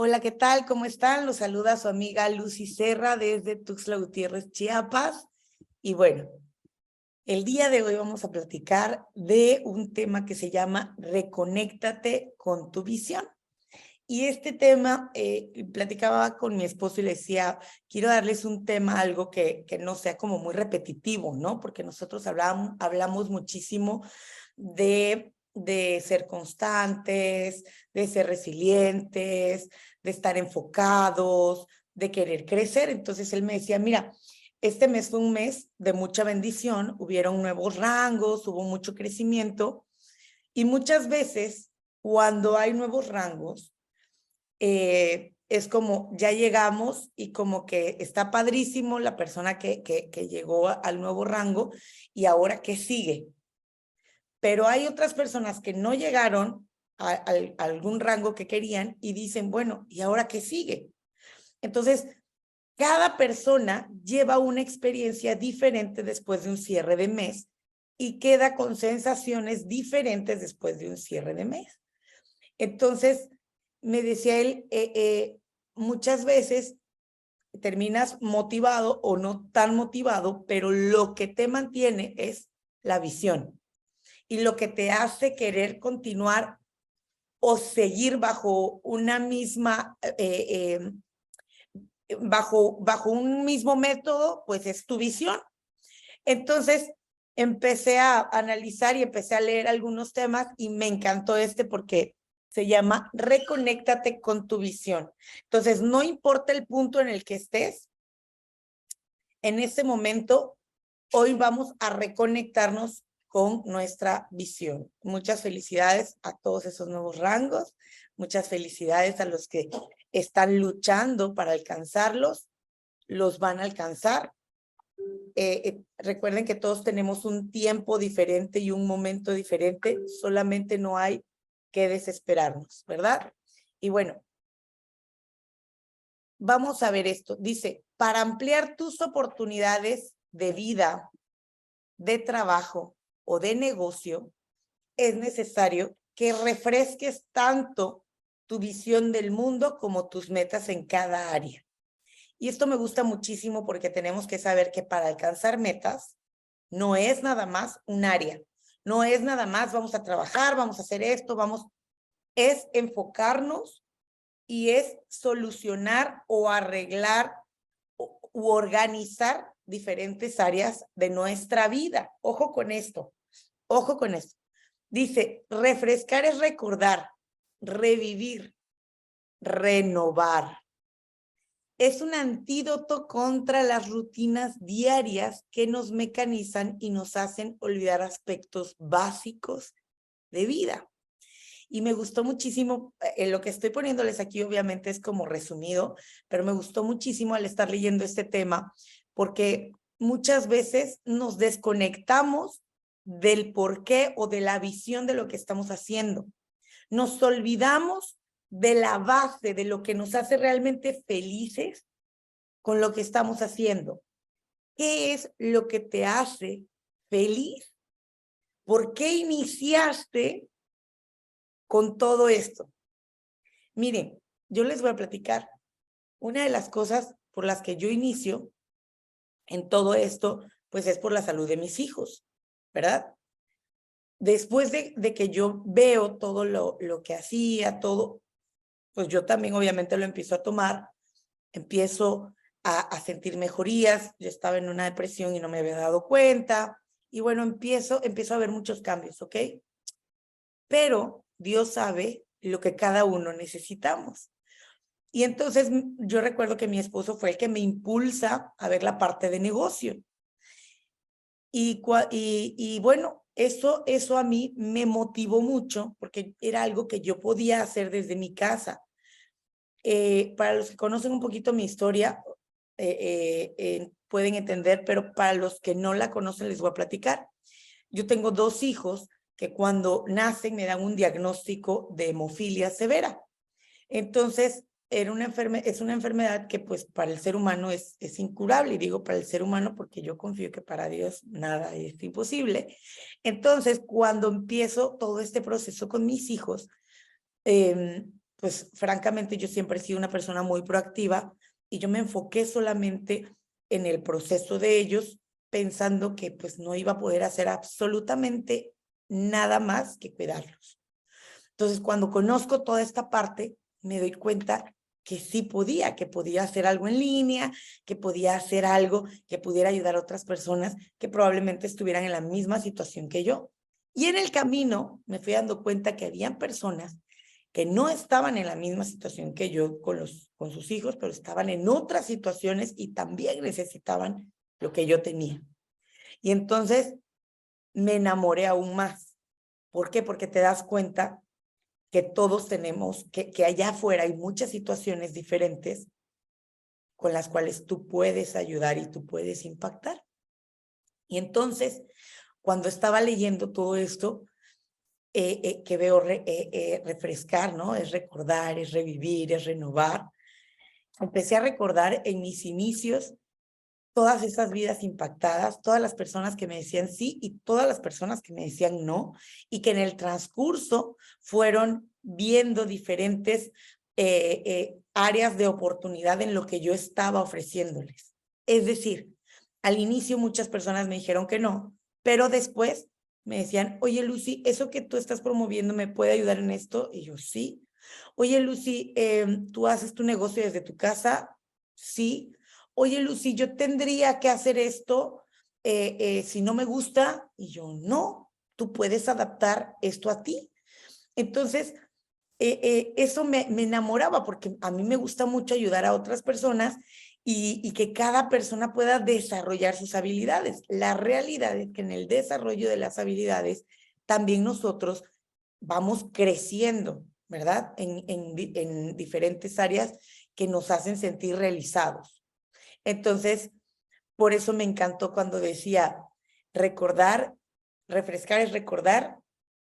Hola, ¿qué tal? ¿Cómo están? Los saluda su amiga Lucy Serra desde Tuxtla Gutiérrez, Chiapas. Y bueno, el día de hoy vamos a platicar de un tema que se llama Reconéctate con tu visión. Y este tema, platicaba con mi esposo y le decía, quiero darles un tema, algo que no sea como muy repetitivo, ¿no? Porque nosotros hablamos muchísimo de ser constantes, de ser resilientes, de estar enfocados, de querer crecer. Entonces él me decía, mira, este mes fue un mes de mucha bendición, hubieron nuevos rangos, hubo mucho crecimiento y muchas veces cuando hay nuevos rangos, es como ya llegamos y como que está padrísimo la persona que llegó al nuevo rango y ahora ¿qué sigue? Pero hay otras personas que no llegaron a algún rango que querían y dicen, bueno, ¿y ahora qué sigue? Entonces, cada persona lleva una experiencia diferente después de un cierre de mes y queda con sensaciones diferentes después de un cierre de mes. Entonces, me decía él, muchas veces terminas motivado o no tan motivado, pero lo que te mantiene es la visión y lo que te hace querer continuar o seguir bajo una misma, bajo un mismo método, pues es tu visión. Entonces, empecé a analizar y empecé a leer algunos temas y me encantó este porque se llama Reconéctate con tu visión. Entonces, no importa el punto en el que estés, en ese momento, hoy vamos a reconectarnos con nuestra visión. Muchas felicidades a todos esos nuevos rangos, muchas felicidades a los que están luchando para alcanzarlos, los van a alcanzar. Recuerden que todos tenemos un tiempo diferente y un momento diferente, solamente no hay que desesperarnos, ¿verdad? Y bueno, vamos a ver esto. Dice, para ampliar tus oportunidades de vida, de trabajo o de negocio, es necesario que refresques tanto tu visión del mundo como tus metas en cada área. Y esto me gusta muchísimo porque tenemos que saber que para alcanzar metas no es nada más un área, no es nada más vamos a trabajar, vamos a hacer esto, es enfocarnos y es solucionar o arreglar u organizar diferentes áreas de nuestra vida. Ojo con esto, ojo con esto. Dice, refrescar es recordar, revivir, renovar. Es un antídoto contra las rutinas diarias que nos mecanizan y nos hacen olvidar aspectos básicos de vida. Y me gustó muchísimo, lo que estoy poniéndoles aquí obviamente es como resumido, pero me gustó muchísimo al estar leyendo este tema, porque muchas veces nos desconectamos del porqué o de la visión de lo que estamos haciendo. Nos olvidamos de la base, de lo que nos hace realmente felices con lo que estamos haciendo. ¿Qué es lo que te hace feliz? ¿Por qué iniciaste con todo esto? Miren, yo les voy a platicar. Una de las cosas por las que yo inicio en todo esto, pues es por la salud de mis hijos, ¿verdad? Después de que yo veo todo lo que hacía, todo, pues yo también obviamente lo empiezo a tomar, empiezo a sentir mejorías. Yo estaba en una depresión y no me había dado cuenta. Y bueno, empiezo a ver muchos cambios, ¿ok? Pero Dios sabe lo que cada uno necesitamos. Y entonces yo recuerdo que mi esposo fue el que me impulsa a ver la parte de negocio. Y bueno, eso a mí me motivó mucho porque era algo que yo podía hacer desde mi casa. Para los que conocen un poquito mi historia, pueden entender, pero para los que no la conocen les voy a platicar. Yo tengo 2 hijos que cuando nacen me dan un diagnóstico de hemofilia severa. Entonces, es una enfermedad que pues para el ser humano es incurable, y digo para el ser humano porque yo confío que para Dios nada es imposible. Entonces, cuando empiezo todo este proceso con mis hijos, pues francamente yo siempre he sido una persona muy proactiva y yo me enfoqué solamente en el proceso de ellos, pensando que pues no iba a poder hacer absolutamente nada más que cuidarlos. Entonces, cuando conozco toda esta parte, me doy cuenta que sí podía, que podía hacer algo en línea, que podía hacer algo que pudiera ayudar a otras personas que probablemente estuvieran en la misma situación que yo. Y en el camino me fui dando cuenta que habían personas que no estaban en la misma situación que yo con sus hijos, pero estaban en otras situaciones y también necesitaban lo que yo tenía. Y entonces me enamoré aún más. ¿Por qué? Porque te das cuenta que todos tenemos, que allá afuera hay muchas situaciones diferentes con las cuales tú puedes ayudar y tú puedes impactar. Y entonces, cuando estaba leyendo todo esto, que veo refrescar, ¿no? Es recordar, es revivir, es renovar. Empecé a recordar en mis inicios todas esas vidas impactadas, todas las personas que me decían sí y todas las personas que me decían no, y que en el transcurso fueron viendo diferentes áreas de oportunidad en lo que yo estaba ofreciéndoles. Es decir, al inicio muchas personas me dijeron que no, pero después me decían, oye Lucy, ¿eso que tú estás promoviendo me puede ayudar en esto? Y yo, sí. Oye Lucy, ¿tú haces tu negocio desde tu casa? Sí. Oye, Lucy, yo tendría que hacer esto si no me gusta. Y yo, no, tú puedes adaptar esto a ti. Entonces, eso me enamoraba porque a mí me gusta mucho ayudar a otras personas y que cada persona pueda desarrollar sus habilidades. La realidad es que en el desarrollo de las habilidades también nosotros vamos creciendo, ¿verdad? En diferentes áreas que nos hacen sentir realizados. Entonces, por eso me encantó cuando decía recordar, refrescar es recordar,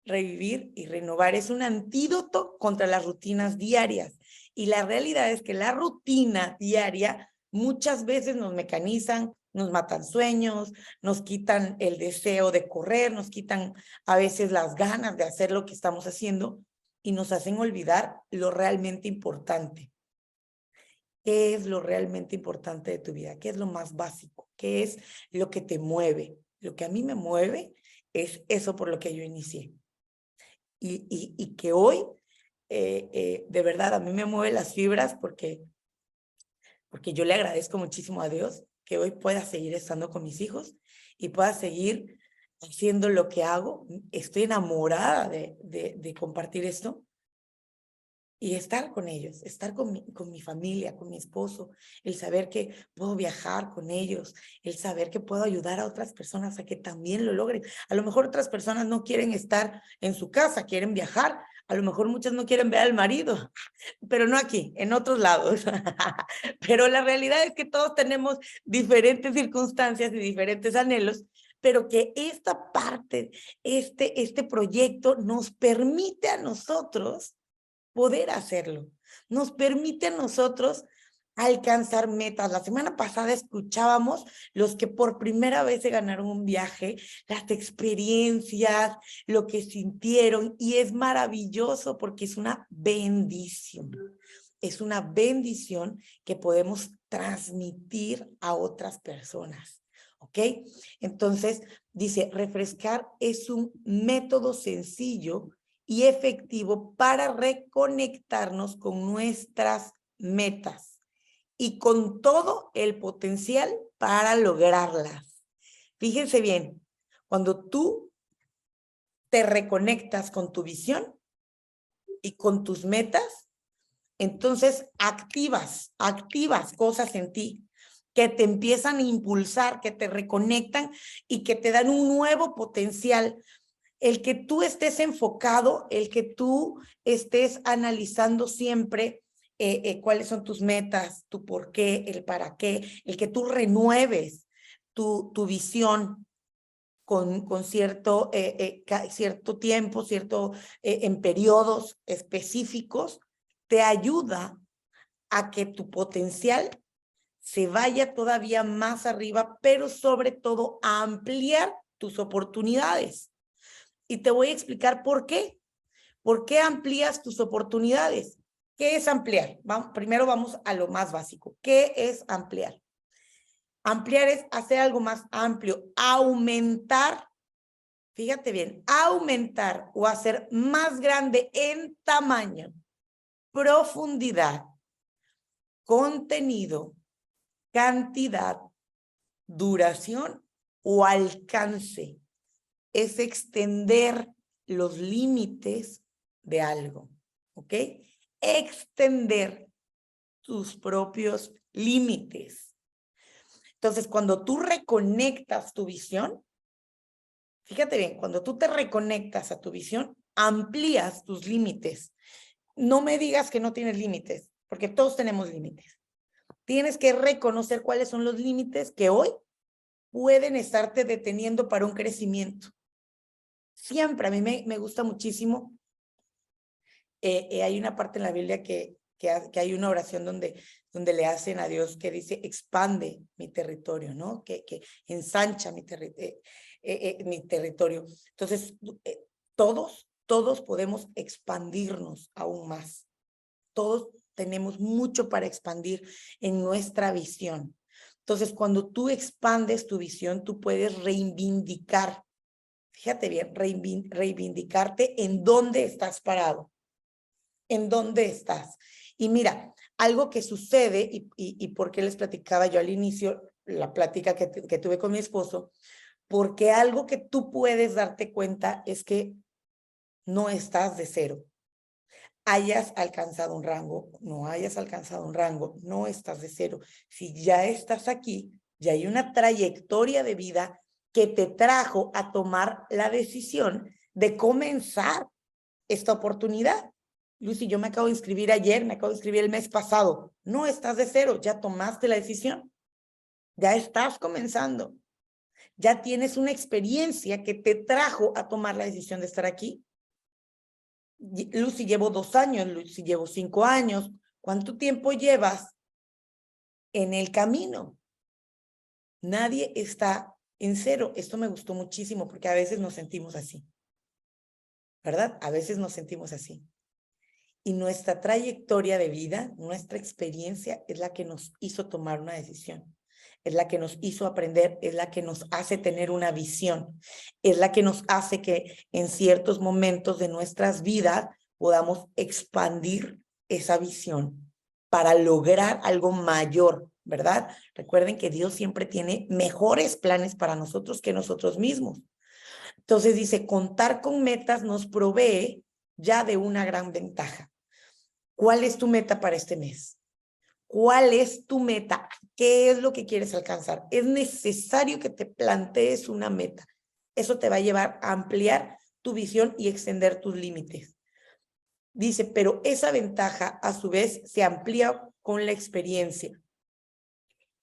revivir y renovar. Es un antídoto contra las rutinas diarias. Y la realidad es que la rutina diaria muchas veces nos mecanizan, nos matan sueños, nos quitan el deseo de correr, nos quitan a veces las ganas de hacer lo que estamos haciendo y nos hacen olvidar lo realmente importante. ¿Qué es lo realmente importante de tu vida? ¿Qué es lo más básico? ¿Qué es lo que te mueve? Lo que a mí me mueve es eso por lo que yo inicié. Y que hoy, de verdad, a mí me mueve las fibras porque yo le agradezco muchísimo a Dios que hoy pueda seguir estando con mis hijos y pueda seguir haciendo lo que hago. Estoy enamorada de compartir esto. Y estar con ellos, estar con mi familia, con mi esposo, el saber que puedo viajar con ellos, el saber que puedo ayudar a otras personas a que también lo logren. A lo mejor otras personas no quieren estar en su casa, quieren viajar, a lo mejor muchas no quieren ver al marido, pero no aquí, en otros lados. Pero la realidad es que todos tenemos diferentes circunstancias y diferentes anhelos, pero que esta parte, este proyecto nos permite a nosotros poder hacerlo. Nos permite a nosotros alcanzar metas. La semana pasada escuchábamos los que por primera vez se ganaron un viaje, las experiencias, lo que sintieron, y es maravilloso porque es una bendición. Es una bendición que podemos transmitir a otras personas. ¿Ok? Entonces, dice, refrescar es un método sencillo y efectivo para reconectarnos con nuestras metas y con todo el potencial para lograrlas. Fíjense bien, cuando tú te reconectas con tu visión y con tus metas, entonces activas cosas en ti que te empiezan a impulsar, que te reconectan y que te dan un nuevo potencial. El que tú estés enfocado, el que tú estés analizando siempre cuáles son tus metas, tu por qué, el para qué, el que tú renueves tu visión con cierto tiempo, en periodos específicos, te ayuda a que tu potencial se vaya todavía más arriba, pero sobre todo a ampliar tus oportunidades. Y te voy a explicar por qué. ¿Por qué amplías tus oportunidades? ¿Qué es ampliar? Primero vamos a lo más básico. ¿Qué es ampliar? Ampliar es hacer algo más amplio, aumentar, fíjate bien, aumentar o hacer más grande en tamaño, profundidad, contenido, cantidad, duración o alcance. Es extender los límites de algo, ¿ok? Extender tus propios límites. Entonces, cuando tú reconectas tu visión, fíjate bien, cuando tú te reconectas a tu visión, amplías tus límites. No me digas que no tienes límites, porque todos tenemos límites. Tienes que reconocer cuáles son los límites que hoy pueden estarte deteniendo para un crecimiento. Siempre, a mí me gusta muchísimo. Hay una parte en la Biblia que hay una oración donde le hacen a Dios que dice, expande mi territorio, ¿no? Que ensancha mi territorio. Entonces, todos podemos expandirnos aún más. Todos tenemos mucho para expandir en nuestra visión. Entonces, cuando tú expandes tu visión, tú puedes reivindicar, fíjate bien, reivindicarte en dónde estás parado. ¿En dónde estás? Y mira, algo que sucede, y por qué les platicaba yo al inicio, la plática que tuve con mi esposo, porque algo que tú puedes darte cuenta es que no estás de cero. Hayas alcanzado un rango, no hayas alcanzado un rango, no estás de cero. Si ya estás aquí, ya hay una trayectoria de vida que te trajo a tomar la decisión de comenzar esta oportunidad. Lucy, yo me acabo de inscribir ayer, me acabo de inscribir el mes pasado. No estás de cero, ya tomaste la decisión. Ya estás comenzando. Ya tienes una experiencia que te trajo a tomar la decisión de estar aquí. Lucy, llevo 2 años, Lucy, llevo 5 años. ¿Cuánto tiempo llevas en el camino? Nadie está en cero. Esto me gustó muchísimo porque a veces nos sentimos así, ¿verdad? A veces nos sentimos así. Y nuestra trayectoria de vida, nuestra experiencia es la que nos hizo tomar una decisión, es la que nos hizo aprender, es la que nos hace tener una visión, es la que nos hace que en ciertos momentos de nuestras vidas podamos expandir esa visión para lograr algo mayor, ¿verdad? Recuerden que Dios siempre tiene mejores planes para nosotros que nosotros mismos. Entonces dice, contar con metas nos provee ya de una gran ventaja. ¿Cuál es tu meta para este mes? ¿Cuál es tu meta? ¿Qué es lo que quieres alcanzar? Es necesario que te plantees una meta. Eso te va a llevar a ampliar tu visión y extender tus límites. Dice, pero esa ventaja a su vez se amplía con la experiencia.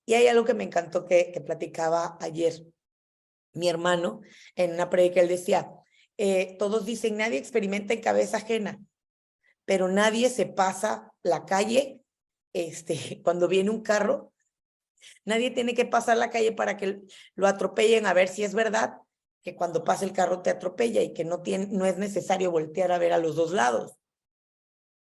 Y hay algo que me encantó que platicaba ayer mi hermano en una predica. Él decía, todos dicen, nadie experimenta en cabeza ajena, pero nadie se pasa la calle cuando viene un carro, nadie tiene que pasar la calle para que lo atropellen a ver si es verdad que cuando pasa el carro te atropella y que no es necesario voltear a ver a los dos lados.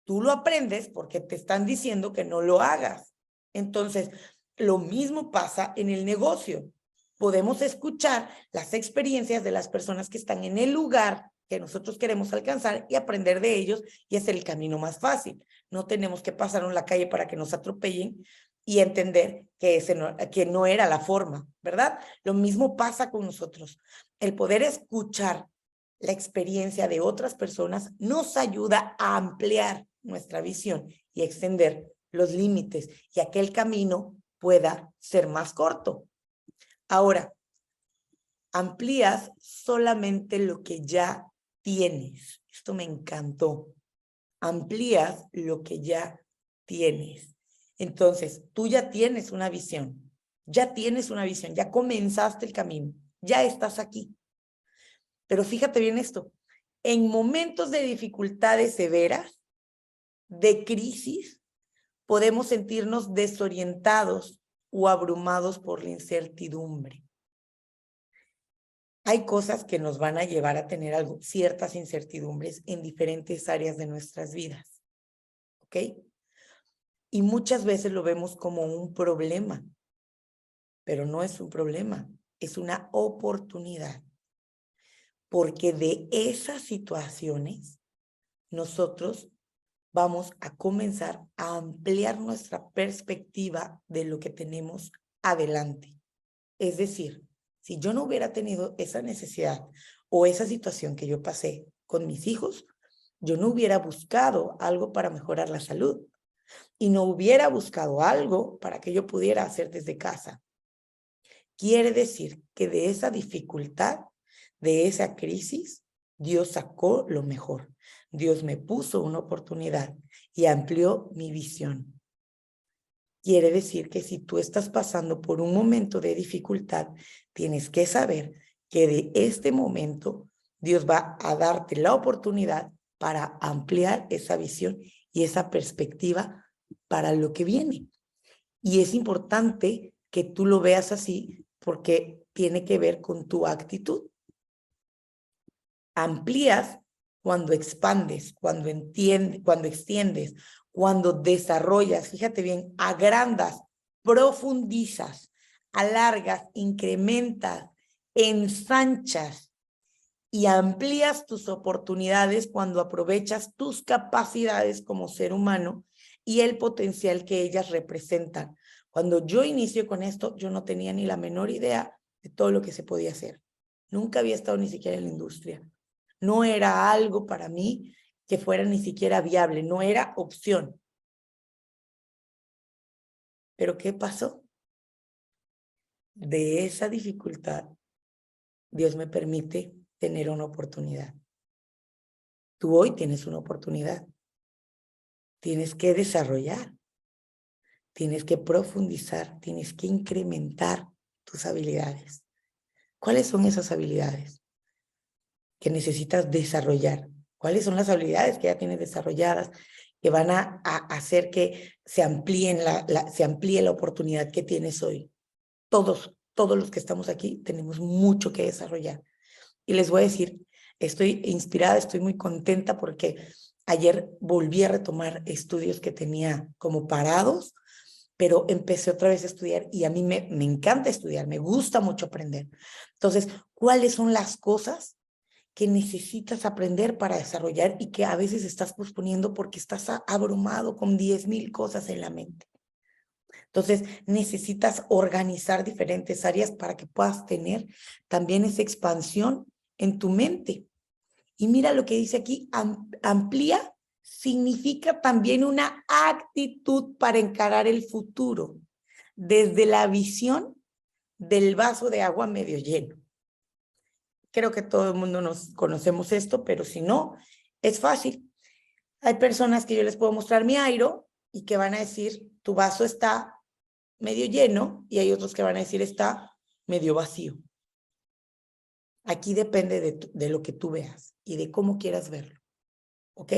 Tú lo aprendes porque te están diciendo que no lo hagas. Entonces, lo mismo pasa en el negocio. Podemos escuchar las experiencias de las personas que están en el lugar que nosotros queremos alcanzar y aprender de ellos y hacer el camino más fácil. No tenemos que pasar en la calle para que nos atropellen y entender que no era la forma, ¿verdad? Lo mismo pasa con nosotros. El poder escuchar la experiencia de otras personas nos ayuda a ampliar nuestra visión y extender los límites y a que el camino pueda ser más corto. Ahora, amplías solamente lo que ya tienes. Esto me encantó. Amplías lo que ya tienes. Entonces, tú ya tienes una visión. Ya tienes una visión. Ya comenzaste el camino. Ya estás aquí. Pero fíjate bien esto. En momentos de dificultades severas, de crisis, podemos sentirnos desorientados o abrumados por la incertidumbre. Hay cosas que nos van a llevar a tener ciertas incertidumbres en diferentes áreas de nuestras vidas. ¿ok? Y muchas veces lo vemos como un problema, pero no es un problema, es una oportunidad. Porque de esas situaciones nosotros vamos a comenzar a ampliar nuestra perspectiva de lo que tenemos adelante. Es decir, si yo no hubiera tenido esa necesidad o esa situación que yo pasé con mis hijos, yo no hubiera buscado algo para mejorar la salud y no hubiera buscado algo para que yo pudiera hacer desde casa. Quiere decir que de esa dificultad, de esa crisis, Dios sacó lo mejor. Dios me puso una oportunidad y amplió mi visión. Quiere decir que si tú estás pasando por un momento de dificultad, tienes que saber que de este momento Dios va a darte la oportunidad para ampliar esa visión y esa perspectiva para lo que viene. Y es importante que tú lo veas así porque tiene que ver con tu actitud. Amplías cuando expandes, cuando extiendes, cuando desarrollas, fíjate bien, agrandas, profundizas, alargas, incrementas, ensanchas y amplías tus oportunidades cuando aprovechas tus capacidades como ser humano y el potencial que ellas representan. Cuando yo inicio con esto, yo no tenía ni la menor idea de todo lo que se podía hacer. Nunca había estado ni siquiera en la industria. No era algo para mí que fuera ni siquiera viable, no era opción. Pero ¿qué pasó? De esa dificultad, Dios me permite tener una oportunidad. Tú hoy tienes una oportunidad. Tienes que desarrollar, tienes que profundizar, tienes que incrementar tus habilidades. ¿Cuáles son esas habilidades que necesitas desarrollar? ¿Cuáles son las habilidades que ya tienes desarrolladas que van a hacer que se amplíe la oportunidad que tienes hoy? Todos los que estamos aquí tenemos mucho que desarrollar. Y les voy a decir, estoy inspirada, estoy muy contenta porque ayer volví a retomar estudios que tenía como parados, pero empecé otra vez a estudiar y a mí me encanta estudiar, me gusta mucho aprender. Entonces, ¿cuáles son las cosas que necesitas aprender para desarrollar y que a veces estás posponiendo porque estás abrumado con 10,000 cosas en la mente? Entonces, necesitas organizar diferentes áreas para que puedas tener también esa expansión en tu mente. Y mira lo que dice aquí, amplía significa también una actitud para encarar el futuro, desde la visión del vaso de agua medio lleno. Creo que todo el mundo nos conocemos esto, pero si no, es fácil. Hay personas que yo les puedo mostrar mi airo y que van a decir, tu vaso está medio lleno, y hay otros que van a decir, está medio vacío. Aquí depende de lo que tú veas y de cómo quieras verlo, ¿ok?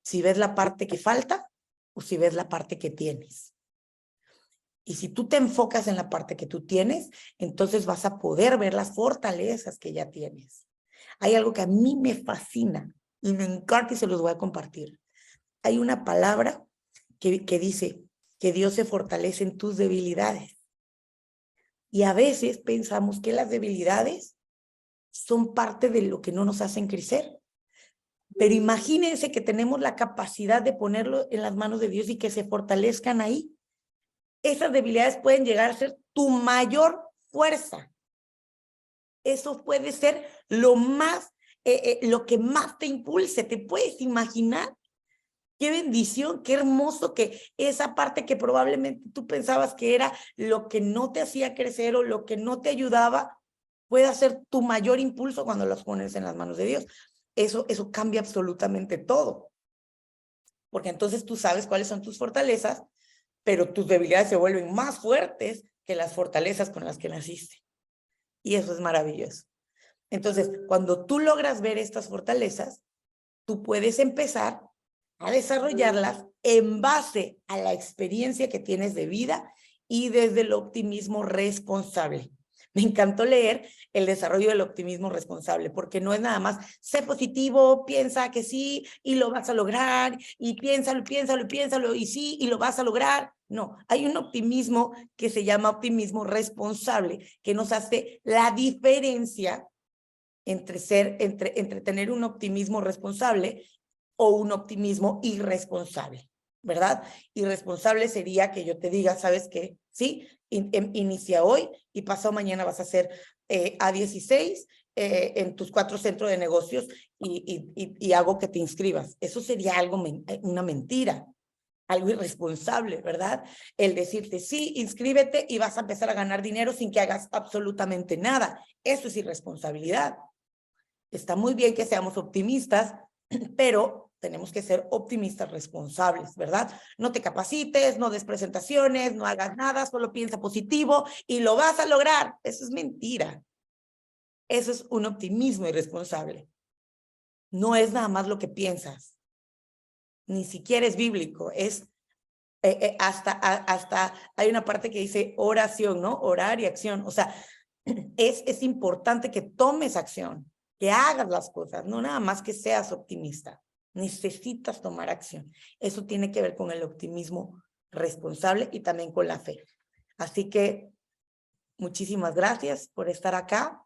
Si ves la parte que falta o si ves la parte que tienes. Y si tú te enfocas en la parte que tú tienes, entonces vas a poder ver las fortalezas que ya tienes. Hay algo que a mí me fascina y me encanta y se los voy a compartir. Hay una palabra que dice que Dios se fortalece en tus debilidades. Y a veces pensamos que las debilidades son parte de lo que no nos hacen crecer. Pero imagínense que tenemos la capacidad de ponerlo en las manos de Dios y que se fortalezcan ahí. Esas debilidades pueden llegar a ser tu mayor fuerza. Eso puede ser lo que más te impulse. ¿Te puedes imaginar? Qué bendición, qué hermoso que esa parte que probablemente tú pensabas que era lo que no te hacía crecer o lo que no te ayudaba, pueda ser tu mayor impulso cuando los pones en las manos de Dios. Eso cambia absolutamente todo. Porque entonces tú sabes cuáles son tus fortalezas, pero tus debilidades se vuelven más fuertes que las fortalezas con las que naciste. Y eso es maravilloso. Entonces, cuando tú logras ver estas fortalezas, tú puedes empezar a desarrollarlas en base a la experiencia que tienes de vida y desde el optimismo responsable. me encantó leer El desarrollo del optimismo responsable, porque no es nada más, sé positivo, piensa que sí, y lo vas a lograr, y piénsalo, piénsalo, piénsalo, y sí, y lo vas a lograr. No, hay un optimismo que se llama optimismo responsable, que nos hace la diferencia entre tener un optimismo responsable o un optimismo irresponsable, ¿verdad? Irresponsable sería que yo te diga, ¿sabes qué? Sí, inicia hoy y pasado mañana vas a hacer A16 en tus 4 centros de negocios y hago que te inscribas. Eso sería algo, una mentira, algo irresponsable, ¿verdad? El decirte, sí, inscríbete y vas a empezar a ganar dinero sin que hagas absolutamente nada. Eso es irresponsabilidad. Está muy bien que seamos optimistas, pero tenemos que ser optimistas responsables, ¿verdad? No te capacites, no des presentaciones, no hagas nada, solo piensa positivo y lo vas a lograr. Eso es mentira. Eso es un optimismo irresponsable. No es nada más lo que piensas. Ni siquiera es bíblico. Es hasta hay una parte que dice oración, ¿no? Orar y acción. O sea, es importante que tomes acción, que hagas las cosas, no nada más que seas optimista. Necesitas tomar acción. Eso tiene que ver con el optimismo responsable y también con la fe. Así que muchísimas gracias por estar acá.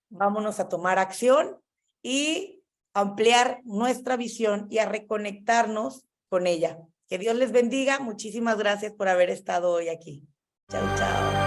Vámonos a tomar acción y ampliar nuestra visión y a reconectarnos con ella. Que Dios les bendiga. Muchísimas gracias por haber estado hoy aquí. Chao, chao.